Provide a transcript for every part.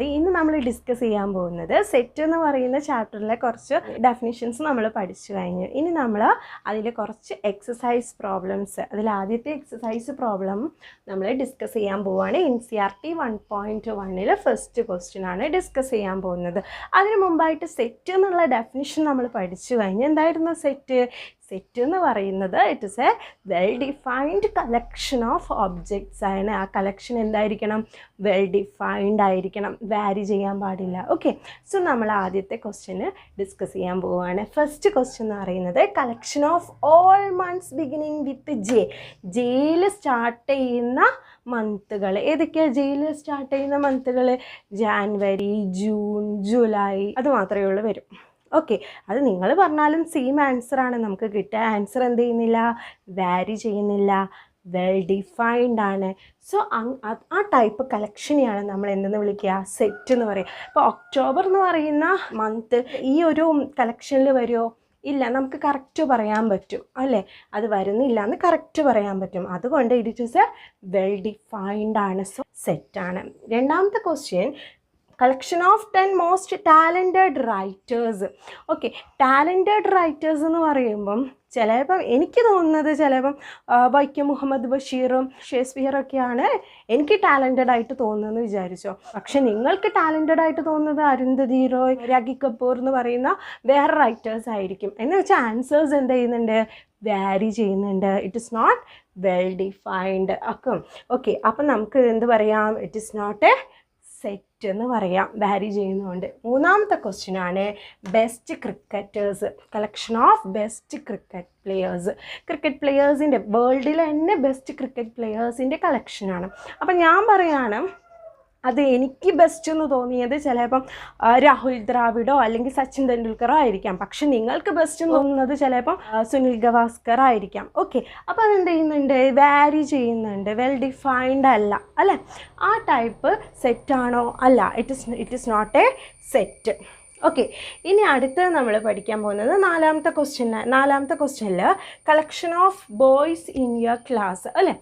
ഇന്ന് നമ്മൾ ഡിസ്കസ് ചെയ്യാൻ പോകുന്നത് സെറ്റ് എന്ന് പറയുന്ന ചാപ്റ്ററിലെ കുറച്ച് ഡെഫിനിഷൻസ് നമ്മൾ പഠിച്ചു കഴിഞ്ഞു. ഇനി നമ്മൾ അതിൽ കുറച്ച് എക്സസൈസ് പ്രോബ്ലംസ്, അതിൽ ആദ്യത്തെ എക്സസൈസ് പ്രോബ്ലം നമ്മൾ ഡിസ്കസ് ചെയ്യാൻ പോവുകയാണ്. NCERT 1.1 ഫസ്റ്റ് ക്വസ്റ്റ്യൻ ആണ് ഡിസ്കസ് ചെയ്യാൻ പോകുന്നത്. അതിന് മുമ്പായിട്ട് സെറ്റ് എന്നുള്ള ഡെഫിനിഷൻ നമ്മൾ പഠിച്ചു കഴിഞ്ഞു. എന്തായിരുന്നു സെറ്റ്? സെറ്റ് എന്ന് പറയുന്നത് it is A well defined collection of objects ആണ്. ആ കളക്ഷൻ എന്തായിരിക്കണം? വെൽ ഡിഫൈൻഡ് ആയിരിക്കണം, വാരി ചെയ്യാൻ പാടില്ല. ഓക്കെ, സോ നമ്മൾ ആദ്യത്തെ ക്വസ്റ്റ്യന് ഡിസ്കസ് ചെയ്യാൻ പോവുകയാണ്. ഫസ്റ്റ് ക്വസ്റ്റ്യൻ എന്ന് പറയുന്നത് collection of all months beginning with J. Jail start ചെയ്യുന്ന മന്തുകൾ ഏതൊക്കെയാണ്? ജെയിൽ സ്റ്റാർട്ട് ചെയ്യുന്ന മന്തുകൾ ജാനുവരി, ജൂൺ, ജൂലൈ, അത് മാത്രമേ ഉള്ളൂ വരും. ഓക്കെ, അത് നിങ്ങൾ പറഞ്ഞാലും സെയിം ആൻസറാണ് നമുക്ക് കിട്ടുക. ആൻസർ എന്ത് ചെയ്യുന്നില്ല? വാരി ചെയ്യുന്നില്ല, വെൽ ഡിഫൈൻഡ് ആണ്. സോ ആ ടൈപ്പ് കളക്ഷനെയാണ് നമ്മൾ എന്തെന്ന് വിളിക്കുക? സെറ്റ് എന്ന് പറയുക. ഇപ്പോൾ ഒക്ടോബർ എന്ന് പറയുന്ന മന്ത് ഈ ഒരു കളക്ഷനിൽ വരുമോ? ഇല്ല, നമുക്ക് കറക്റ്റ് പറയാൻ പറ്റും അല്ലേ? അത് വരുന്നില്ല എന്ന് കറക്റ്റ് പറയാൻ പറ്റും. അതുകൊണ്ട് it is a well defined ആണ്. സോ സെറ്റാണ്. രണ്ടാമത്തെ question, collection of 10 most talented writers. Okay, talented writers എന്ന് പറയുമ്പം ചിലപ്പം എനിക്ക് തോന്നുന്നത് ചിലപ്പം വൈക്കം മുഹമ്മദ് ബഷീറും ഷേക്സ്പിയറൊക്കെയാണ് എനിക്ക് ടാലൻറ്റഡ് ആയിട്ട് തോന്നുന്നതെന്ന് വിചാരിച്ചോ. പക്ഷെ നിങ്ങൾക്ക് ടാലൻറ്റഡ് ആയിട്ട് തോന്നുന്നത് അരുന്ധതി റോയ്, രാഖി കപൂർ എന്ന് പറയുന്ന വേറെ റൈറ്റേഴ്സ് ആയിരിക്കും. എന്ന് വെച്ചാൽ ആൻസേഴ്സ് എന്ത് ചെയ്യുന്നുണ്ട്? വാരി ചെയ്യുന്നുണ്ട്. It is not well defined. Okay, അപ്പം നമുക്ക് എന്ത് പറയാം? It is not a set എന്ന് പറയാം, വാരി ചെയ്യുന്നതുകൊണ്ട്. മൂന്നാമത്തെ ക്വസ്റ്റ്യൻ ആണ് best cricketers. Collection of best cricket players. Cricket പ്ലെയേഴ്സിൻ്റെ വേൾഡിലെ തന്നെ ബെസ്റ്റ് ക്രിക്കറ്റ് പ്ലെയേഴ്സിൻ്റെ കളക്ഷനാണ്. അപ്പം ഞാൻ പറയാണ് അത് എനിക്ക് ബെസ്റ്റ് എന്ന് തോന്നിയത് ചിലപ്പം രാഹുൽ ദ്രാവിഡോ അല്ലെങ്കിൽ സച്ചിൻ തെണ്ടുൽക്കറോ ആയിരിക്കാം. പക്ഷെ നിങ്ങൾക്ക് ബെസ്റ്റ് എന്ന് തോന്നുന്നത് ചിലപ്പം സുനിൽ ഗവാസ്കർ ആയിരിക്കാം. ഓക്കെ, അപ്പോൾ അതെന്ത് ചെയ്യുന്നുണ്ട്? വാരി ചെയ്യുന്നുണ്ട്, വെൽ ഡിഫൈൻഡ് അല്ല അല്ലേ? ആ ടൈപ്പ് സെറ്റാണോ? അല്ല, it is not a set. Okay, ഇനി അടുത്ത് നമ്മൾ പഠിക്കാൻ പോകുന്നത് നാലാമത്തെ ക്വസ്റ്റ്യനിൽ collection of boys in your class അല്ലേ?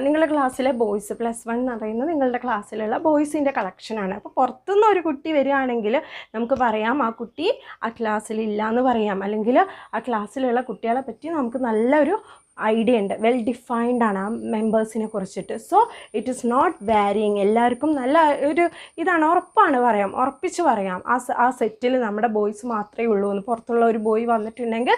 നിങ്ങളുടെ ക്ലാസ്സിലെ ബോയ്സ് +1 എന്ന് പറയുന്നത് നിങ്ങളുടെ ക്ലാസ്സിലുള്ള ബോയ്സിൻ്റെ കളക്ഷനാണ്. അപ്പോൾ പുറത്തുനിന്ന് ഒരു കുട്ടി വരികയാണെങ്കിൽ നമുക്ക് പറയാം ആ കുട്ടി ആ ക്ലാസ്സിലില്ല എന്ന് പറയാം. അല്ലെങ്കിൽ ആ ക്ലാസ്സിലുള്ള കുട്ടികളെ പറ്റി നമുക്ക് നല്ലൊരു ഐഡിയ ഉണ്ട്, വെൽ ഡിഫൈൻഡ് ആണ് ആ മെമ്പേഴ്സിനെ കുറിച്ചിട്ട്. So it is not varying. എല്ലാവർക്കും നല്ല ഒരു ഇതാണ്, ഉറപ്പിച്ച് പറയാം ആ സെറ്റിൽ നമ്മുടെ ബോയ്സ് മാത്രമേ ഉള്ളൂ എന്ന്. പുറത്തുള്ള ഒരു ബോയ് വന്നിട്ടുണ്ടെങ്കിൽ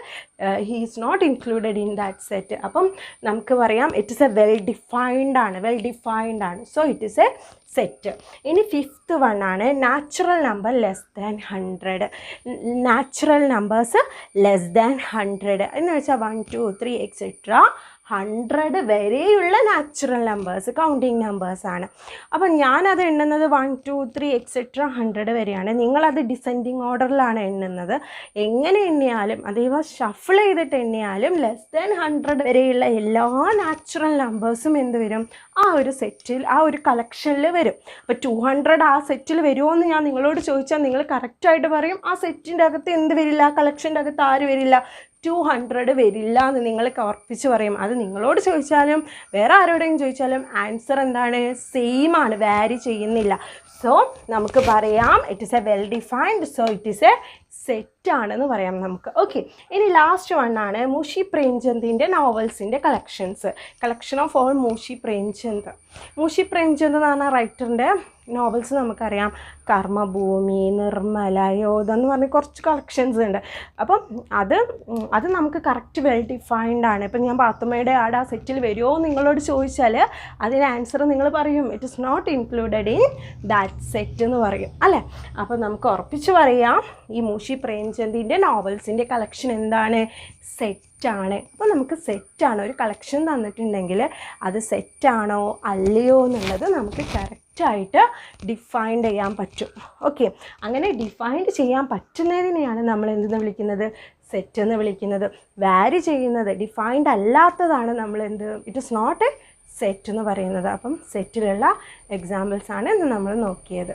he is not included in that set. അപ്പം നമുക്ക് പറയാം it is a well defined ആണ്. So it is a set. ഇനി ഫിഫ്ത്ത് വൺ ആണ് natural number less than 100. Natural numbers less than 100 എന്ന് വെച്ചാൽ 1, 2, 3 എക്സെട്ര 100 വരെയുള്ള നാച്ചുറൽ നമ്പേഴ്സ് കൗണ്ടിങ് നമ്പേഴ്സാണ്. അപ്പം ഞാനത് എണ്ണുന്നത് 1, 2, 3 എക്സെട്ര 100 വരെയാണ്. നിങ്ങളത് ഡിസെൻഡിങ് ഓർഡറിലാണ് എണ്ണുന്നത്. എങ്ങനെ എണ്ണിയാലും അതേപോലെ ഷഫിൾ ചെയ്തിട്ട് എണ്ണിയാലും ലെസ് ദാൻ 100 വരെയുള്ള എല്ലാ നാച്ചുറൽ നമ്പേഴ്സും എന്ത് വരും? ആ ഒരു സെറ്റിൽ, ആ ഒരു കളക്ഷനിൽ വരും. അപ്പോൾ 200 ആ സെറ്റിൽ വരുമോ എന്ന് ഞാൻ നിങ്ങളോട് ചോദിച്ചാൽ നിങ്ങൾ കറക്റ്റായിട്ട് പറയും ആ സെറ്റിൻ്റെ അകത്ത് എന്ത് വരില്ല? കളക്ഷൻ്റെ അകത്ത് ആര് വരില്ല? 200 വരില്ല എന്ന് നിങ്ങൾ ഉറപ്പിച്ച് പറയും. അത് നിങ്ങളോട് ചോദിച്ചാലും വേറെ ആരോടെങ്കിലും ചോദിച്ചാലും ആൻസർ എന്താണ്? സെയിം ആണ്, വാരി ചെയ്യുന്നില്ല. സോ നമുക്ക് പറയാം it is a well defined. So it is a സെറ്റാണെന്ന് പറയാം നമുക്ക്. ഓക്കെ, ഇനി ലാസ്റ്റ് വൺ ആണ് മുൻഷി പ്രേംചന്ദിൻ്റെ നോവൽസിൻ്റെ collection of all Munshi Premchand. Munshi Premchand എന്ന് പറഞ്ഞ റൈറ്ററിൻ്റെ നോവൽസ് നമുക്കറിയാം. കർമ്മഭൂമി, നിർമ്മല, യോധ എന്ന് പറഞ്ഞ് കുറച്ച് കളക്ഷൻസ് ഉണ്ട്. അപ്പം അത് നമുക്ക് കറക്റ്റ് വെൽ ഡിഫൈൻഡ് ആണ്. ഇപ്പം ഞാൻ പാത്തുമ്മയുടെ ആട് ആ സെറ്റിൽ വരുമോ നിങ്ങളോട് ചോദിച്ചാൽ അതിന് ആൻസർ നിങ്ങൾ പറയും it is not included in that set എന്ന് പറയും അല്ലേ? അപ്പോൾ നമുക്ക് ഉറപ്പിച്ച് പറയാം ഈ മുൻഷി പ്രേംചന്ദിൻ്റെ നോവൽസിൻ്റെ കളക്ഷൻ എന്താണ്? സെറ്റാണ്. അപ്പോൾ നമുക്ക് സെറ്റാണ്. ഒരു കളക്ഷൻ തന്നിട്ടുണ്ടെങ്കിൽ അത് സെറ്റാണോ അല്ലയോ എന്നുള്ളത് നമുക്ക് കറക്റ്റായിട്ട് ഡിഫൈൻഡ് ചെയ്യാൻ പറ്റും. ഓക്കെ, അങ്ങനെ ഡിഫൈൻഡ് ചെയ്യാൻ പറ്റുന്നതിനെയാണ് നമ്മൾ എന്തെന്ന് വിളിക്കുന്നത്? സെറ്റ് എന്ന് വിളിക്കുന്നത്. വാരി ചെയ്യുന്നത്, ഡിഫൈൻഡ് അല്ലാത്തതാണ് നമ്മൾ it is not a set എന്ന് പറയുന്നത്. അപ്പം സെറ്റിലുള്ള എക്സാമ്പിൾസാണ് ഇന്ന് നമ്മൾ നോക്കിയത്.